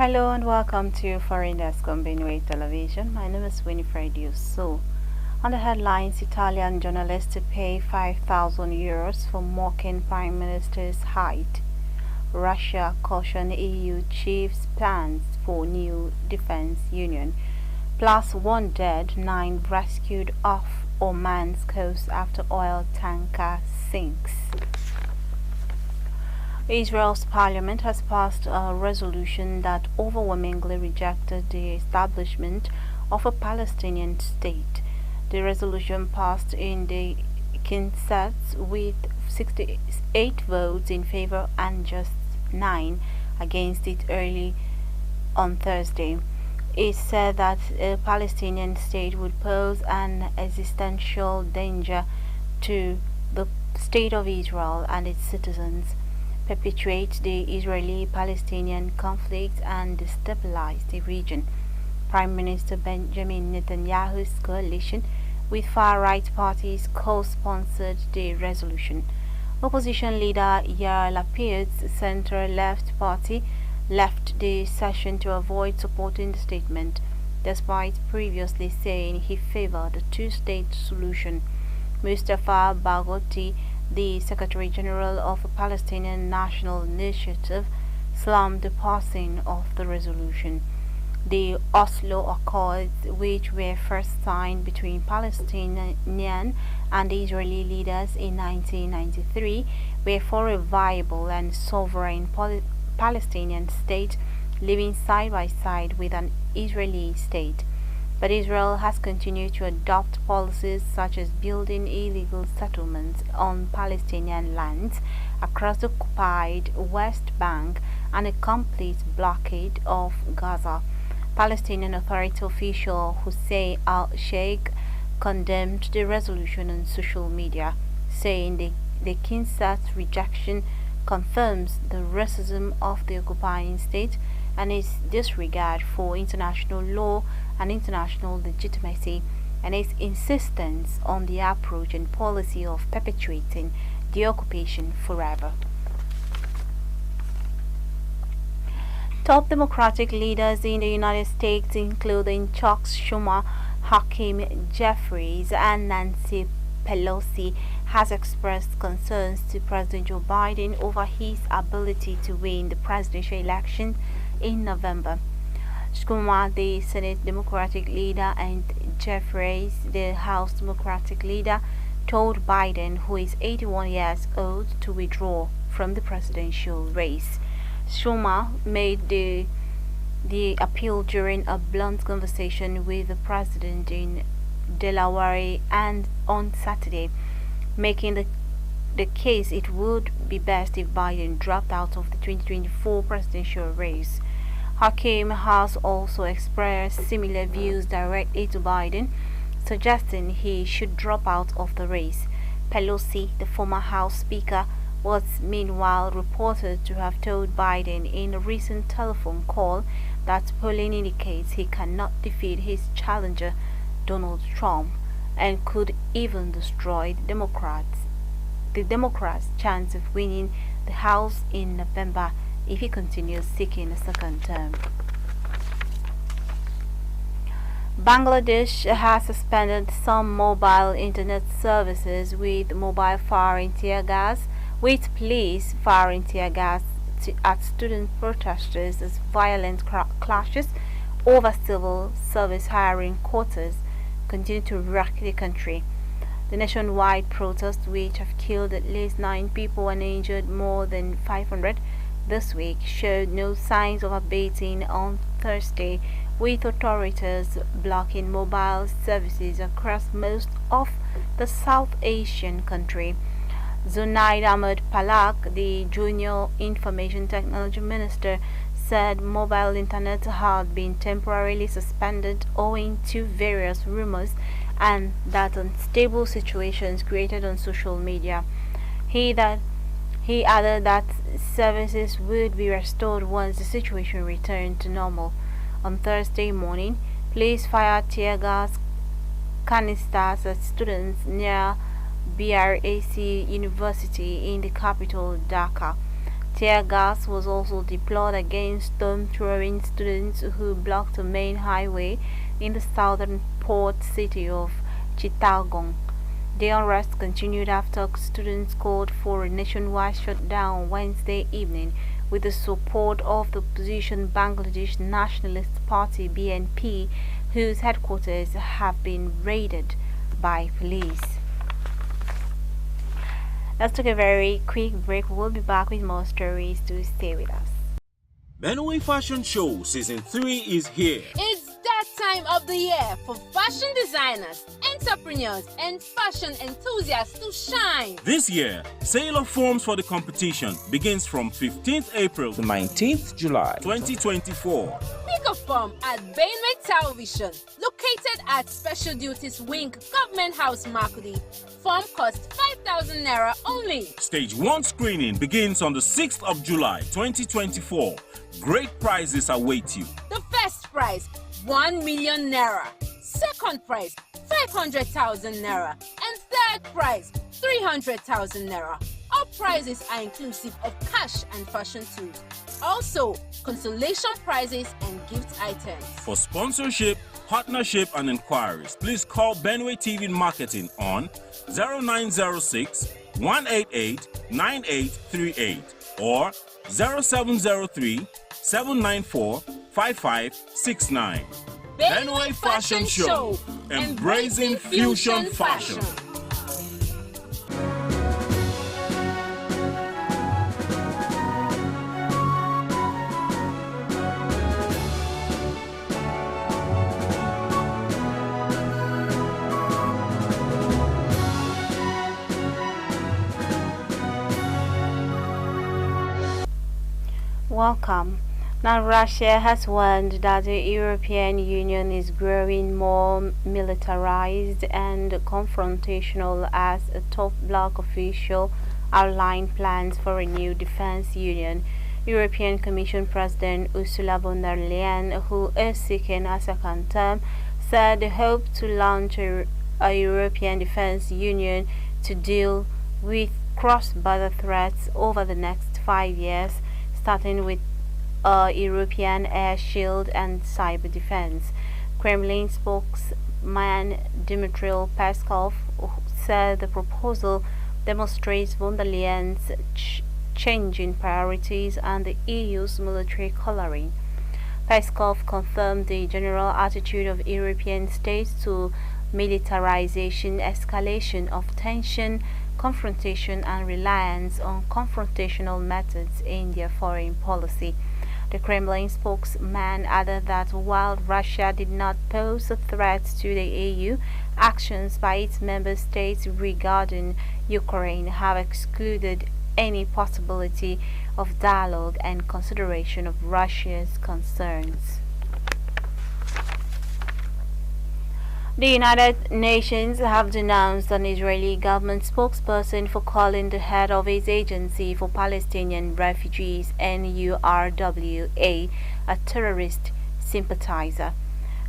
Hello and welcome to Foreigndesk on Benway Television. My name is Winifred Yusso. On the headlines, Italian journalists pay €5,000 for mocking Prime Minister's height. Russia cautioned EU chiefs plans for new defense union. Plus one dead, 9 rescued off Oman's coast after oil tanker sinks. Israel's parliament has passed a resolution that overwhelmingly rejected the establishment of a Palestinian state. The resolution passed in the Knesset with 68 votes in favor and just 9 against it early on Thursday. It said that a Palestinian state would pose an existential danger to the state of Israel and its citizens, perpetuate the Israeli-Palestinian conflict and destabilize the region. Prime Minister Benjamin Netanyahu's coalition with far-right parties co-sponsored the resolution. Opposition leader Yair Lapid's center-left party left the session to avoid supporting the statement, despite previously saying he favored the two-state solution. Mustafa Baghouti, the Secretary General of the Palestinian National Initiative, slammed the passing of the resolution. The Oslo Accords, which were first signed between Palestinian and Israeli leaders in 1993, were for a viable and sovereign Palestinian state living side by side with an Israeli state. But Israel has continued to adopt policies such as building illegal settlements on Palestinian lands across the occupied West Bank and a complete blockade of Gaza. Palestinian Authority official Hussein al-Sheikh condemned the resolution on social media, saying the Knesset's rejection confirms the racism of the occupying state and its disregard for international law and international legitimacy, and its insistence on the approach and policy of perpetuating the occupation forever. Top Democratic leaders in the United States, including Chuck Schumer, Hakeem Jeffries, and Nancy Pelosi, has expressed concerns to President Joe Biden over his ability to win the presidential election in November. Schumer, the Senate Democratic leader, and Jeffries, the House Democratic leader, told Biden, who is 81 years old, to withdraw from the presidential race. Schumer made the appeal during a blunt conversation with the president in Delaware and on Saturday, making the case it would be best if Biden dropped out of the 2024 presidential race. Hakeem has also expressed similar views directly to Biden, suggesting he should drop out of the race. Pelosi, the former House Speaker, was meanwhile reported to have told Biden in a recent telephone call that polling indicates he cannot defeat his challenger, Donald Trump, and could even destroy the Democrats' chance of winning the House in November if he continues seeking a second term. Bangladesh has suspended some mobile internet services with mobile firing tear gas, with police firing tear gas at student protesters as violent clashes over civil service hiring quotas continue to rock the country. The nationwide protests, which have killed at least 9 people and injured more than 500 this week, showed no signs of abating on Thursday, with authorities blocking mobile services across most of the South Asian country. Zunaid Ahmed Palak, the junior information technology minister, said mobile internet had been temporarily suspended owing to various rumors and that unstable situations created on social media. He added that services would be restored once the situation returned to normal. On Thursday morning, police fired tear gas canisters at students near BRAC University in the capital Dhaka. Tear gas was also deployed against storm-throwing students who blocked the main highway in the southern port city of Chittagong. The unrest continued after students called for a nationwide shutdown Wednesday evening with the support of the opposition Bangladesh Nationalist Party BNP, whose headquarters have been raided by police. Let's take a very quick break. We'll be back with more stories, to stay with us. Benway Fashion Show Season 3 is here. It's that time of the year for fashion designers, entrepreneurs, and fashion enthusiasts to shine. This year, sale of forms for the competition begins from 15th April to 19th July 2024. Pick a form at Benway Television, located at Special Duties Wing, Government House, Makudi. Form costs 5,000 Naira only. Stage 1 screening begins on the 6th of July 2024. Great prizes await you. The first prize, 1 million Naira. Second prize, 500,000 Naira. And third prize, 300,000 Naira. All prizes are inclusive of cash and fashion tools. Also, consolation prizes and gift items. For sponsorship, partnership and inquiries, please call Benway TV Marketing on 0906 188 9838 or 0703 794 5569. Benway Fashion Show, embracing fusion fashion. Welcome. Now, Russia has warned that the European Union is growing more militarized and confrontational as a top bloc official outlined plans for a new defense union. European Commission President Ursula von der Leyen, who is seeking a second term, said they hope to launch a European defense union to deal with cross-border threats over the next 5 years, starting with a European air shield and cyber defense. Kremlin spokesman Dmitry Peskov said the proposal demonstrates von der Leyen's changing priorities and the EU's military coloring. Peskov confirmed the general attitude of European states to militarization, escalation of tension, confrontation and reliance on confrontational methods in their foreign policy. The Kremlin spokesman added that while Russia did not pose a threat to the EU, actions by its member states regarding Ukraine have excluded any possibility of dialogue and consideration of Russia's concerns. The United Nations have denounced an Israeli government spokesperson for calling the head of its Agency for Palestinian Refugees (UNRWA) a terrorist sympathizer.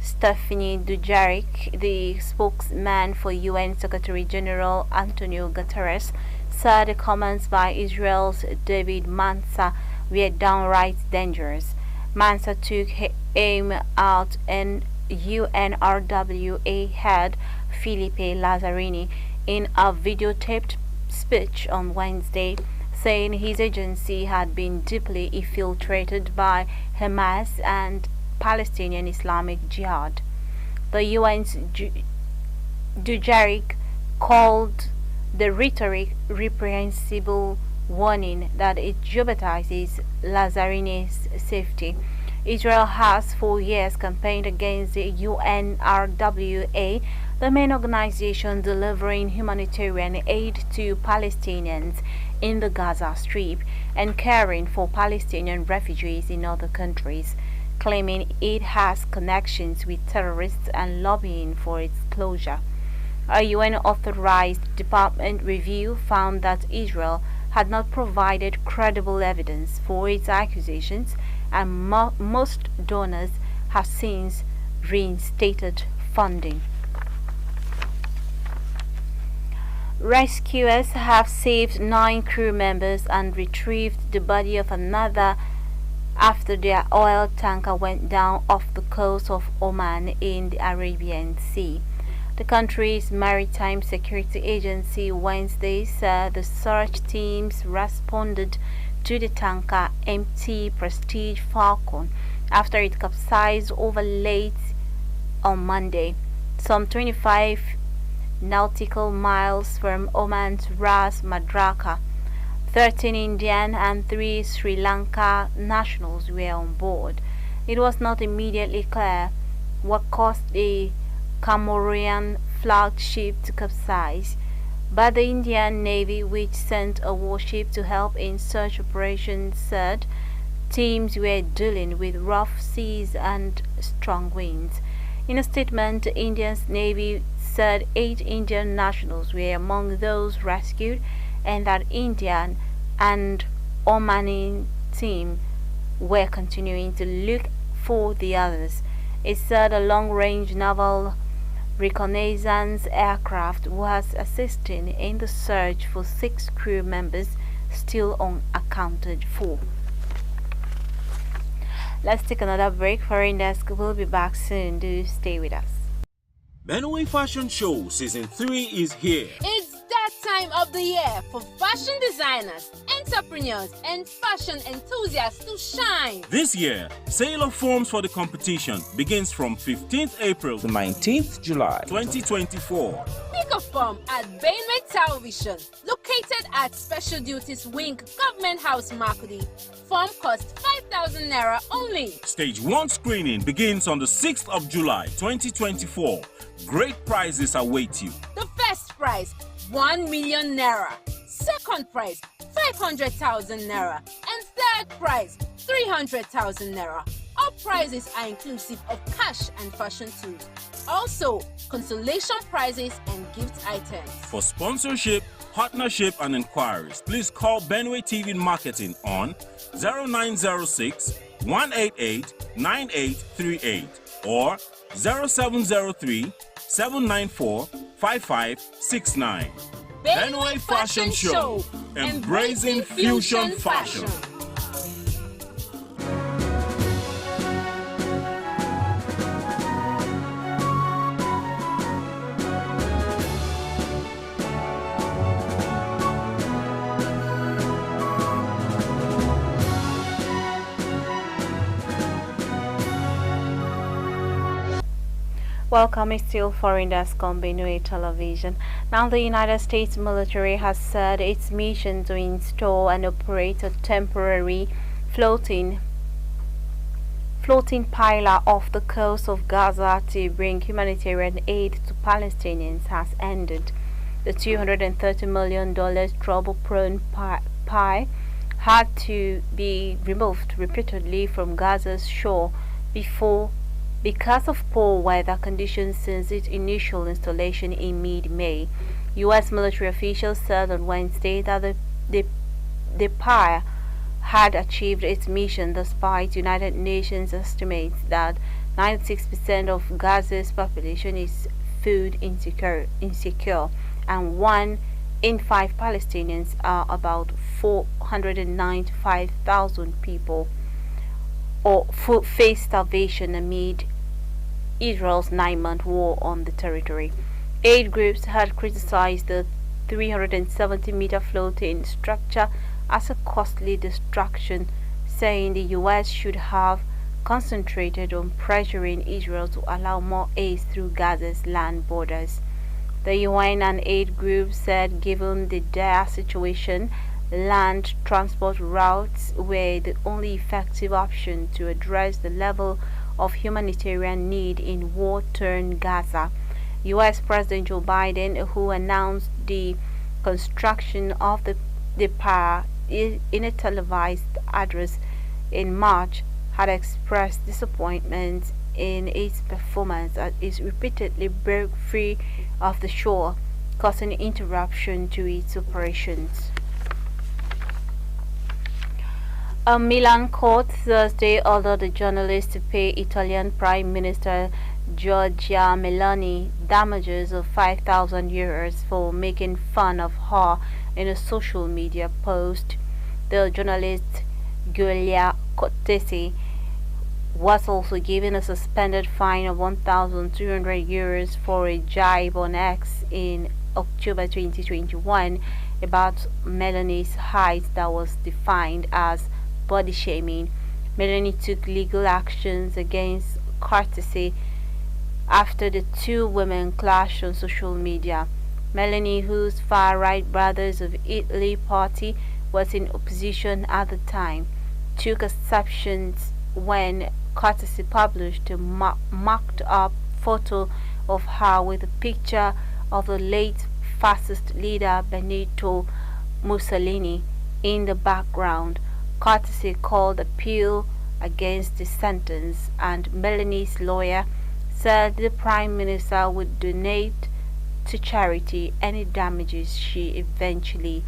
Stephanie Dujarric, the spokesman for UN Secretary General Antonio Guterres, said the comments by Israel's David Mansa were downright dangerous. Mansa took aim at an UNRWA head Filipe Lazzarini in a videotaped speech on Wednesday, saying his agency had been deeply infiltrated by Hamas and Palestinian Islamic Jihad. The UN's Dujarric called the rhetoric reprehensible, warning that it jeopardizes Lazzarini's safety. Israel has for years campaigned against the UNRWA, the main organization delivering humanitarian aid to Palestinians in the Gaza Strip and caring for Palestinian refugees in other countries, claiming it has connections with terrorists and lobbying for its closure. A UN-authorized department review found that Israel had not provided credible evidence for its accusations, and most donors have since reinstated funding. Rescuers have saved 9 crew members and retrieved the body of another after their oil tanker went down off the coast of Oman in the Arabian Sea. The country's maritime security agency Wednesday said the search teams responded to the tanker MT Prestige Falcon after it capsized over late on Monday, some 25 nautical miles from Oman's Ras Madraka. 13 Indian and 3 Sri Lanka nationals were on board. It was not immediately clear what caused the Cameroonian flagged ship to capsize, but the Indian Navy, which sent a warship to help in search operations, said teams were dealing with rough seas and strong winds. In a statement, the Indian Navy said 8 Indian nationals were among those rescued and that Indian and Omani team were continuing to look for the others. It said a long-range naval reconnaissance aircraft was assisting in the search for 6 crew members still unaccounted for. Let's take another break. Foreigndesk will be back soon. Do stay with us. Benway Fashion Show Season 3 is here. It's that time of the year for fashion designers, entrepreneurs, and fashion enthusiasts to shine. This year, sale of forms for the competition begins from 15th April to 19th July 2024. Pick a form at Benway Television, located at Special Duties Wing, Government House, Makudi. Form costs 5,000 Naira only. Stage 1 screening begins on the 6th of July 2024. Great prizes await you. The first prize, 1 million Naira. Second prize, 500,000 Naira. And third prize, 300,000 Naira. All prizes are inclusive of cash and fashion tools. Also, consolation prizes and gift items. For sponsorship, partnership and inquiries, please call Benway TV Marketing on 0906 188 9838 or 0703 794 5569. Benway Fashion Show, embracing fusion fashion. Welcome, it's still Foreigndesk on Benway Television. Now, the United States military has said its mission to install and operate a temporary floating pillar off the coast of Gaza to bring humanitarian aid to Palestinians has ended. The $230 million trouble-prone pile had to be removed repeatedly from Gaza's shore because of poor weather conditions since its initial installation in mid-May. U.S. military officials said on Wednesday that the pier had achieved its mission despite United Nations estimates that 96% of Gaza's population is food insecure, and 1 in 5 Palestinians, are about 495,000 people, or face starvation amid Israel's 9-month war on the territory. Aid groups had criticized the 370-meter floating structure as a costly distraction, saying the U.S. should have concentrated on pressuring Israel to allow more aid through Gaza's land borders. The UN and aid groups said given the dire situation, land transport routes were the only effective option to address the level of humanitarian need in war-torn Gaza. U.S. President Joe Biden, who announced the construction of the pier in a televised address in March, had expressed disappointment in its performance as it repeatedly broke free of the shore, causing interruption to its operations. A Milan court Thursday ordered the journalist to pay Italian Prime Minister Georgia Meloni damages of €5,000 for making fun of her in a social media post. The journalist Giulia Cortese was also given a suspended fine of €1,200 for a jibe on X in October 2021 about Meloni's height that was defined as body shaming. Meloni took legal actions against Cortese after the two women clashed on social media. Meloni, whose far-right Brothers of Italy party was in opposition at the time, took exceptions when Cortese published a mocked-up photo of her with a picture of the late fascist leader Benito Mussolini in the background. Cortese called appeal against the sentence, and Meloni's lawyer said the Prime Minister would donate to charity any damages she eventually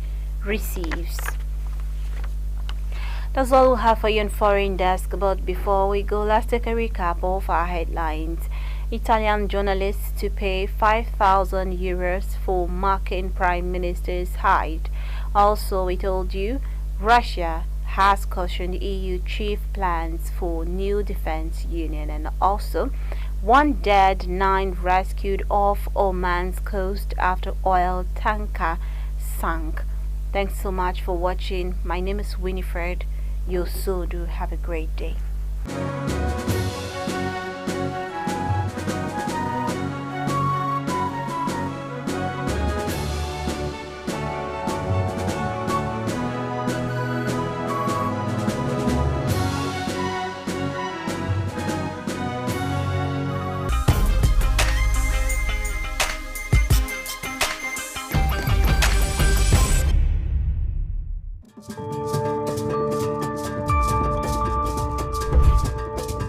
receives. That's all we have for you on Foreign Desk, but before we go, let's take a recap of our headlines. Italian journalists to pay €5,000 for marking Prime Minister's height. Also, we told you Russia has cautioned EU chief plans for new defense union, and also 1 dead, 9 rescued off Oman's coast after oil tanker sank. Thanks so much for watching. My name is Winifred. You so do have a great day.